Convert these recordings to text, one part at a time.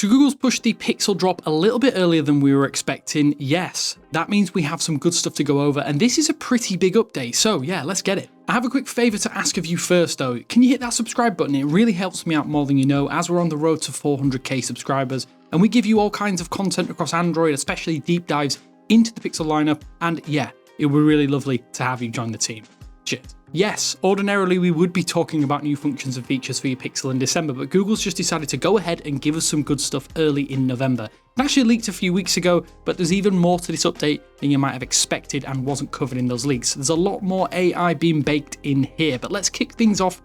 So Google's pushed the Pixel drop a little bit earlier than we were expecting. Yes, that means we have some good stuff to go over, and this is a pretty big update, so yeah, let's get it. I have a quick favour to ask of you first though. Can you hit that subscribe button? It really helps me out more than you know, as we're on the road to 400k subscribers, and we give you all kinds of content across Android, especially deep dives into the Pixel lineup, and yeah, it would be really lovely to have you join the team. Cheers. Yes, ordinarily we would be talking about new functions and features for your Pixel in December, but Google's just decided to go ahead and give us some good stuff early in November. It actually leaked a few weeks ago, but there's even more to this update than you might have expected and wasn't covered in those leaks. There's a lot more AI being baked in here, but let's kick things off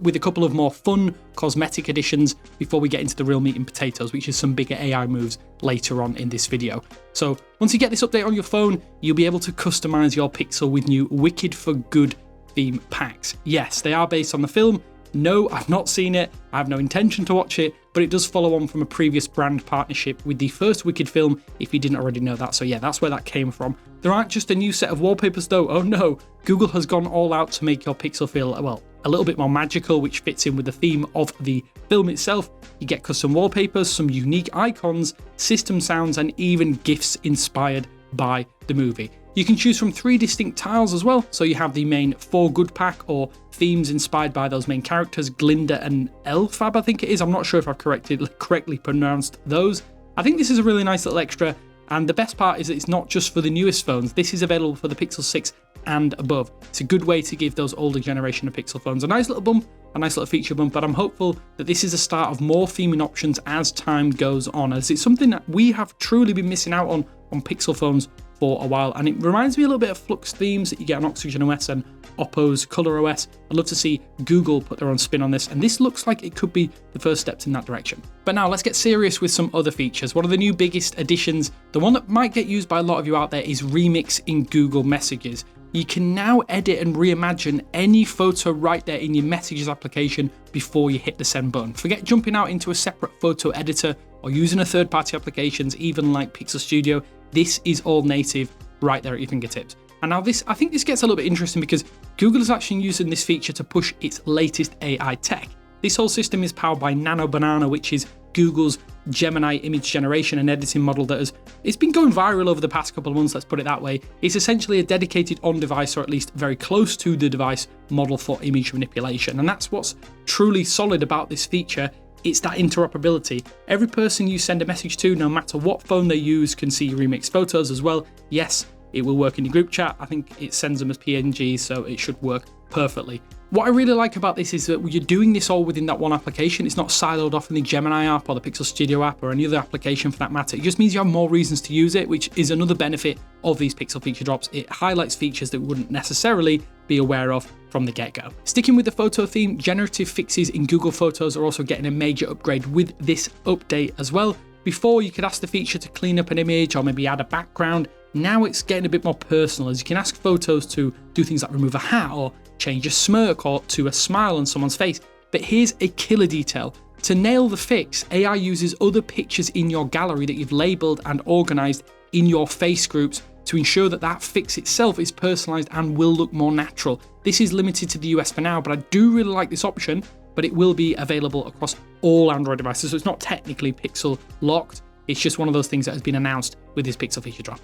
with a couple of more fun cosmetic additions before we get into the real meat and potatoes, which is some bigger AI moves later on in this video. So once you get this update on your phone, you'll be able to customize your Pixel with new Wicked for Good theme packs. Yes, they are based on the film. No, I've not seen it. I have no intention to watch it, but it does follow on from a previous brand partnership with the first Wicked film, if you didn't already know that. So yeah, that's where that came from. There aren't just a new set of wallpapers though. Oh no, Google has gone all out to make your Pixel feel, well, a little bit more magical, which fits in with the theme of the film itself. You get custom wallpapers, some unique icons, system sounds, and even GIFs inspired by the movie. You can choose from 3 distinct tiles as well, so you have the main For Good pack, or themes inspired by those main characters, Glinda and Elphab I think it is. I'm not sure if I've correctly pronounced those. I think this is a really nice little extra, and the best part is that it's not just for the newest phones. This is available for the Pixel 6 and above. It's a good way to give those older generation of Pixel phones a nice little bump, a nice little feature bump, but I'm hopeful that this is a start of more theming options as time goes on, as it's something that we have truly been missing out on Pixel phones for a while, and it reminds me a little bit of Flux themes that you get on Oxygen OS and Oppo's Color OS. I'd love to see Google put their own spin on this, and this looks like it could be the first steps in that direction. But now let's get serious with some other features. One of the new biggest additions, the one that might get used by a lot of you out there, is Remix in Google Messages. You can now edit and reimagine any photo right there in your Messages application before you hit the send button. Forget jumping out into a separate photo editor or using a third-party applications, even like Pixel Studio. This is all native right there at your fingertips. And now I think this gets a little bit interesting because Google is actually using this feature to push its latest AI tech. This whole system is powered by Nano Banana, which is Google's Gemini image generation and editing model it's been going viral over the past couple of months, let's put it that way. It's essentially a dedicated on-device, or at least very close to the device, model for image manipulation. And that's what's truly solid about this feature. It's that interoperability. Every person you send a message to, no matter what phone they use, can see remixed photos as well. Yes, it will work in your group chat. I think it sends them as PNGs, so it should work perfectly. What I really like about this is that you're doing this all within that one application. It's not siloed off in the Gemini app or the Pixel Studio app or any other application for that matter. It just means you have more reasons to use it, which is another benefit of these Pixel feature drops. It highlights features that we wouldn't necessarily be aware of from the get-go. Sticking with the photo theme, generative fixes in Google Photos are also getting a major upgrade with this update as well. Before, you could ask the feature to clean up an image or maybe add a background. Now it's getting a bit more personal, as you can ask photos to do things like remove a hat or change a smirk or to a smile on someone's face. But here's a killer detail. To nail the fix, AI uses other pictures in your gallery that you've labeled and organized in your face groups to ensure that that fix itself is personalized and will look more natural. This is limited to the US for now, but I do really like this option, but it will be available across all Android devices, so it's not technically Pixel locked. It's just one of those things that has been announced with this Pixel feature drop.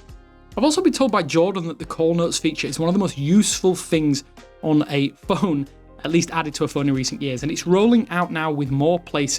I've also been told by Jordan that the Call Notes feature is one of the most useful things on a phone, at least added to a phone in recent years, and it's rolling out now with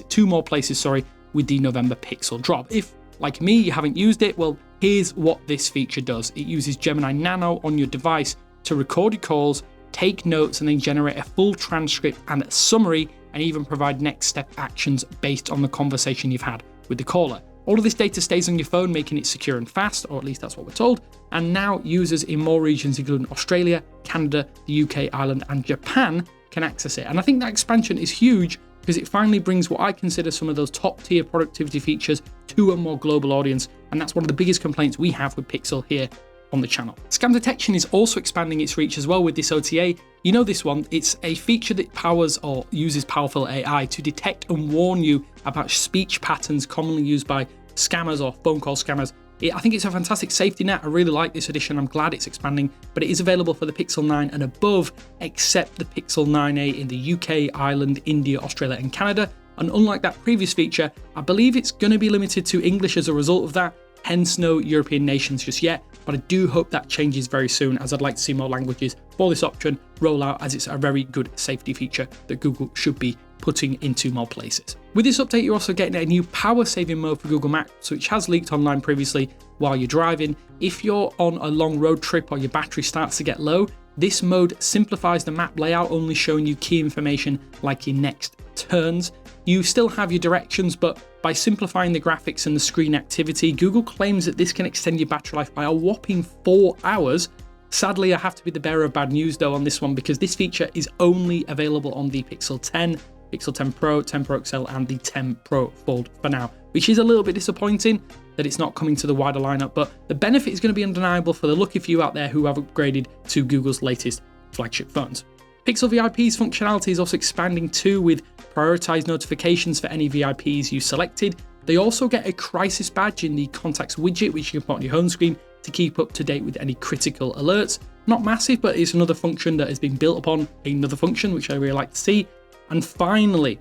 two more places with the November Pixel drop. If, like me, you haven't used it, well, here's what this feature does. It uses Gemini Nano on your device to record your calls, take notes, and then generate a full transcript and a summary, and even provide next step actions based on the conversation you've had with the caller. All of this data stays on your phone, making it secure and fast, or at least that's what we're told. And now users in more regions, including Australia, Canada, the UK, Ireland, and Japan, can access it. And I think that expansion is huge because it finally brings what I consider some of those top tier productivity features to a more global audience. And that's one of the biggest complaints we have with Pixel here on the channel. Scam detection is also expanding its reach as well with this OTA. You know this one, it's a feature that powers or uses powerful AI to detect and warn you about speech patterns commonly used by scammers or phone call scammers. I think it's a fantastic safety net. I really like this addition. I'm glad it's expanding, but it is available for the Pixel 9 and above, except the Pixel 9a in the UK, Ireland, India, Australia, and Canada. And unlike that previous feature, I believe it's going to be limited to English as a result of that, hence no European nations just yet. But I do hope that changes very soon, as I'd like to see more languages for this option roll out, as it's a very good safety feature that Google should be putting into more places. With this update, you're also getting a new power saving mode for Google Maps, which has leaked online previously while you're driving. If you're on a long road trip or your battery starts to get low, this mode simplifies the map layout, only showing you key information like your next turns. You still have your directions, but by simplifying the graphics and the screen activity, Google claims that this can extend your battery life by a whopping 4 hours. Sadly, I have to be the bearer of bad news though on this one, because this feature is only available on the Pixel 10, Pixel 10 Pro, 10 Pro XL, and the 10 Pro Fold for now, which is a little bit disappointing that it's not coming to the wider lineup, but the benefit is going to be undeniable for the lucky few out there who have upgraded to Google's latest flagship phones. Pixel VIP's functionality is also expanding too, with prioritized notifications for any VIPs you selected. They also get a crisis badge in the contacts widget, which you can put on your home screen to keep up to date with any critical alerts. Not massive, but it's another function that has been built upon another function, which I really like to see. And finally,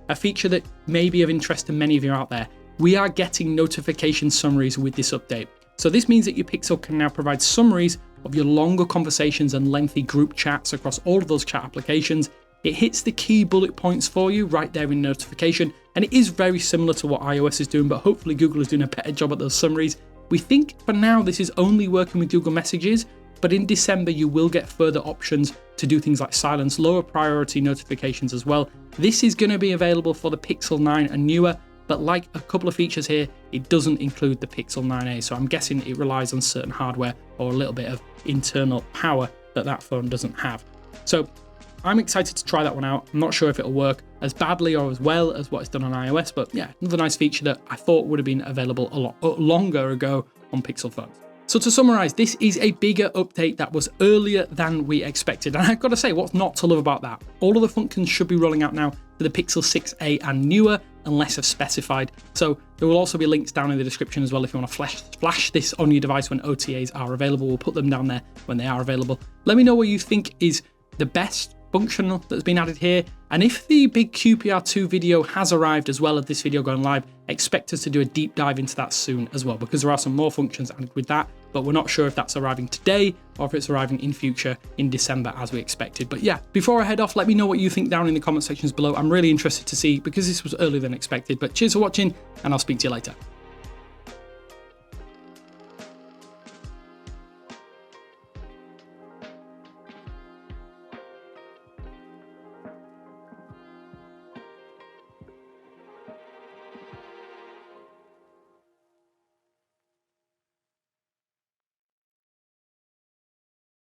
a feature that may be of interest to many of you out there, we are getting notification summaries with this update. So this means that your Pixel can now provide summaries of your longer conversations and lengthy group chats across all of those chat applications. It hits the key bullet points for you right there in notification, and it is very similar to what iOS is doing, but hopefully Google is doing a better job at those summaries. We think for now this is only working with Google Messages, but in December you will get further options to do things like silence lower priority notifications as well. This is going to be available for the Pixel 9 and newer, but like a couple of features here, it doesn't include the Pixel 9a, so I'm guessing it relies on certain hardware or a little bit of internal power that phone doesn't have. So I'm excited to try that one out. I'm not sure if it'll work as badly or as well as what it's done on iOS, but yeah, another nice feature that I thought would have been available a lot longer ago on Pixel phones. So to summarize, this is a bigger update that was earlier than we expected. And I've got to say, what's not to love about that? All of the functions should be rolling out now for the Pixel 6a and newer, unless I've specified. So there will also be links down in the description as well if you want to flash this on your device when OTAs are available. We'll put them down there when they are available. Let me know what you think is the best function that's been added here, and if the big QPR2 video has arrived as well as this video going live, expect us to do a deep dive into that soon as well, because there are some more functions added with that, but we're not sure if that's arriving today or if it's arriving in future in December as we expected. But yeah, before I head off, let me know what you think down in the comment sections below. I'm really interested to see, because this was earlier than expected. But cheers for watching, and I'll speak to you later.